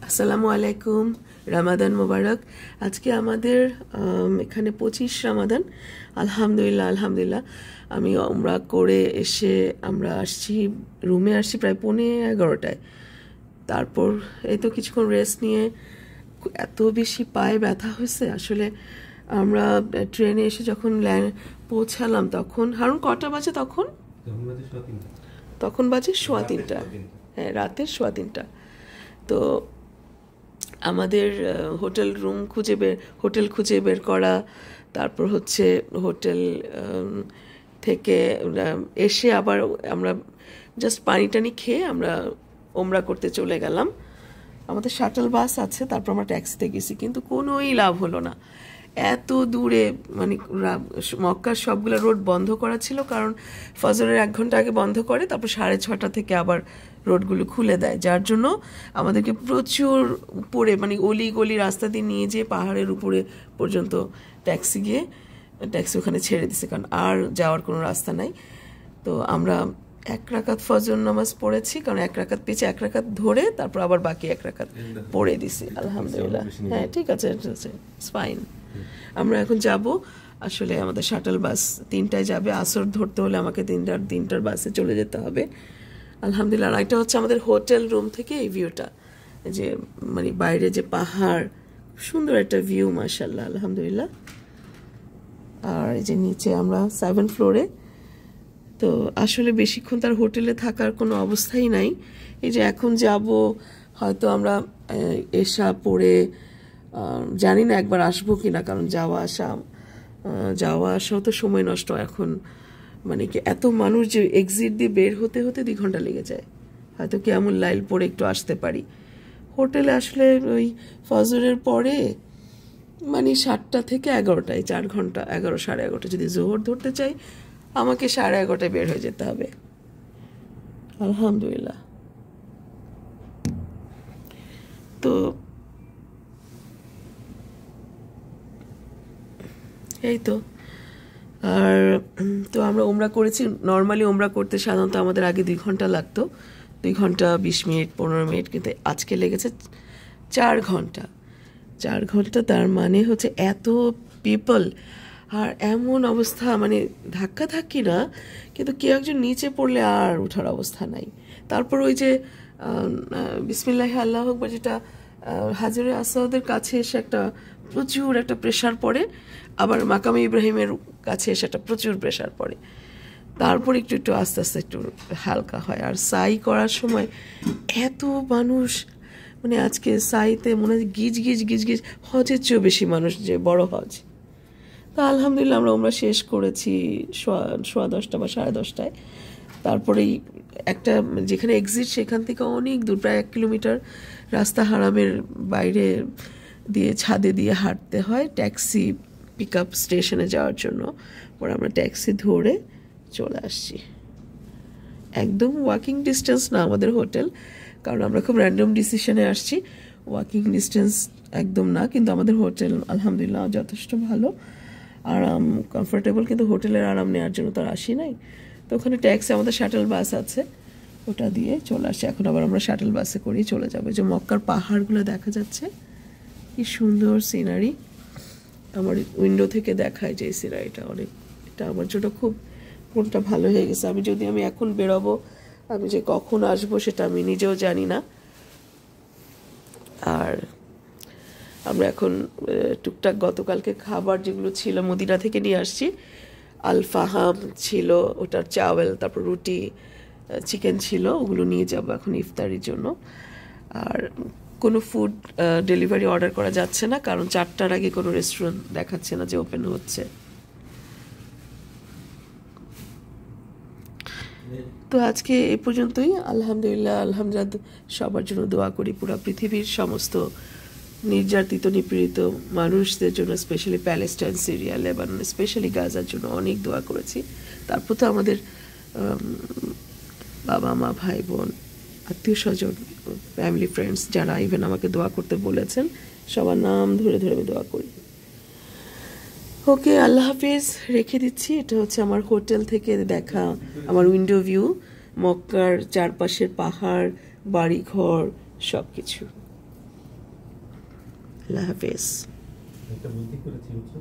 আসসালামু আলাইকুম, রামাদান মোবারক। আজকে আমাদের এখানে 25 রামাদান। আলহামদুলিল্লাহ আমি উমরা করে এসে আমরা আসছি, রুমে আসছি প্রায় 11:15টায়। তারপর এই তো কিছুক্ষণ রেস্ট নিয়ে এত বেশি পায়ে ব্যথা হয়েছে আসলে। আমরা ট্রেনে এসে যখন পৌঁছালাম তখন হারুন কটা বাজে? তখন বাজে 3:15। হ্যাঁ, রাতের 3:15। তো আমাদের হোটেল খুঁজে বের করা, তারপর হচ্ছে হোটেল থেকে এসে আবার আমরা জাস্ট পানি টানি খেয়ে আমরা ওমরা করতে চলে গেলাম। আমাদের শাটল বাস আছে, তারপর আমরা ট্যাক্সিতে গেছি, কিন্তু কোনোই লাভ হলো না। এত দূরে, মানে মক্কার সবগুলো রোড বন্ধ করা ছিল, কারণ ফজরের 1 ঘন্টা আগে বন্ধ করে, তারপর 6:30 থেকে আবার রোডগুলো খুলে দেয়, যার জন্য আমাদেরকে প্রচুর উপরে, মানে অলি গলি রাস্তা দিয়ে নিয়ে যেয়ে পাহাড়ের উপরে পর্যন্ত ট্যাক্সি ওখানে ছেড়ে দিছে, কারণ আর যাওয়ার কোনো রাস্তা নাই। তো আমরা 1 রাকাত ফজর নামাজ পড়েছি, কারণ 1 রাকাত পেয়েছি, 1 রাকাত ধরে তারপর আবার বাকি 1 রাকাত পড়ে দিছি। আলহামদুলিল্লাহ, হ্যাঁ ঠিক আছে, ইটস ফাইন। আমরা এখন যাব, আসলে আমাদের শাটল বাস 3টায় যাবে। আসর ধরতে হলে আমাকে 3টার বাসে চলে যেতে হবে। আলহামদুলিল্লাহ। আর এটা হচ্ছে আমাদের হোটেল রুম থেকে এই ভিউটা, যে মানে বাইরে যে পাহাড়, সুন্দর একটা ভিউ, মাশাআল্লাহ, আলহামদুলিল্লাহ। আর এই যে নিচে আমরা 7 ফ্লোরে। তো আসলে বেশিক্ষণ তার হোটেলে থাকার কোনো অবস্থাই নাই। এই যে এখন যাব, হয়তো আমরা এশা পড়ে, জানি না একবার আসবো কিনা, কারণ যাওয়া আসাও তো সময় নষ্ট এখন। মানে কি এত মানুষ যে এক্সিট দিয়ে বের হতে 2 ঘন্টা লেগে যায়। হয়তো কেমন লাইল পরে একটু আসতে পারি। হোটেলে আসলে ওই ফজরের পরে, মানে 7টা থেকে 11টায় 4 ঘন্টা, 11 সাড়ে 11টা। যদি জোহর ধরতে চাই আমাকে 11:30টায় বের হয়ে যেতে হবে। আলহামদুলিল্লাহ। তো এই তো। আর তো আমরা ওমরা করেছি। নর্মালি ওমরা করতে সাধারণত আমাদের আগে 2 ঘন্টা লাগতো, 2 ঘন্টা 20 মিনিট 15 মিনিট, কিন্তু আজকে লেগেছে 4 ঘন্টা। 4 ঘন্টা, তার মানে হচ্ছে এত পিপল, আর এমন অবস্থা, মানে ধাক্কি না, কিন্তু কেউ একজন নিচে পড়লে আর ওঠার অবস্থা নাই। তারপর ওই যে বিসমিল্লাহ আল্লাহু আকবার, যেটা হাজরে আসওয়াদের কাছে এসে প্রচুর একটা প্রেশার পড়ে, আবার মাকামে ইব্রাহিমের কাছে এসে একটা প্রচুর প্রেশার পড়ে, তারপর একটু আস্তে আস্তে একটু হালকা হয়। আর সাই করার সময় এত মানুষ, মানে আজকে সাইতে মনে হয় গিজ গিজ হজের চেয়েও বেশি মানুষ, যে বড় হজ। তা আলহামদুলিল্লাহ আমরা শেষ করেছি 10:15 বা 10:30টায়। তারপরেই একটা, যেখানে এক্সিট সেখান থেকে অনেক দূর, প্রায় 1 কিলোমিটার রাস্তা হারামের বাইরে দিয়ে, ছাদে দিয়ে হাঁটতে হয় ট্যাক্সি পিক আপ স্টেশনে যাওয়ার জন্য। পরে আমরা ট্যাক্সি ধরে চলে আসছি। একদম ওয়াকিং ডিস্টেন্স না আমাদের হোটেল, কারণ আমরা খুব র্যান্ডম ডিসিশনে আসছি। ওয়াকিং ডিস্টেন্স একদম না, কিন্তু আমাদের হোটেল আলহামদুলিল্লাহ যথেষ্ট ভালো, আরাম, কমফোর্টেবল। কিন্তু হোটেলের আরাম নেওয়ার জন্য তো আর আসি নাই। তো ওখানে ট্যাক্সি, আমাদের শাটল বাস আছে, ওটা দিয়ে চলে আসছি। এখন আবার আমরা শাটল বাসে করেই চলে যাবো। যে মক্কার পাহাড়গুলো দেখা যাচ্ছে, কি সুন্দর সিনারি। আমার উইন্ডো থেকে দেখায় যে সিনারিটা, এটা আমার জন্য খুব মনটা ভালো হয়ে গেছে। আমি এখন বেরোবো, আমি যে কখন আসবো সেটা আমি নিজেও জানি না। আর আমরা এখন টুকটাক গতকালকে খাবার যেগুলো ছিল মদিনা থেকে নিয়ে আসছি। আল ফাহাম ছিল, ওটার চাওয়েল, তারপর রুটি, চিকেন ছিল, ওগুলো নিয়ে যাব এখন ইফতারির জন্য। আর কোনো ফুড ডেলিভারি অর্ডার করা যাচ্ছে না, কারণ 4টার আগে কোনো রেস্টুরেন্ট দেখাচ্ছে না যে ওপেন হচ্ছে। তো আজকে এ পর্যন্তই। আলহামদুলিল্লাহ সবার জন্য দোয়া করি, পুরো পৃথিবীর সমস্ত নির্যাতিত নিপীড়িত মানুষদের জন্য, specially Palestine, Syria, Lebanon, specially গাজার জন্য অনেক দোয়া করেছি। তারপর তো আমাদের বাবা মা, ভাই বোন, আত্মীয় স্বজন, ফ্যামিলি, ফ্রেন্ডস, যারা ইভেন আমাকে দোয়া করতে বলেছেন, সবার নাম ধরে ধরে আমি দোয়া করি। ওকে, আল্লাহ হাফিজ, রেখে দিচ্ছি। এটা হচ্ছে আমার হোটেল থেকে দেখা আমার উইন্ডো ভিউ। মক্কার চারপাশের পাহাড়, বাড়িঘর, সব কিছু। আল্লাহ হাফেজ। এটা বুদ্ধি করেছি, বুঝছো?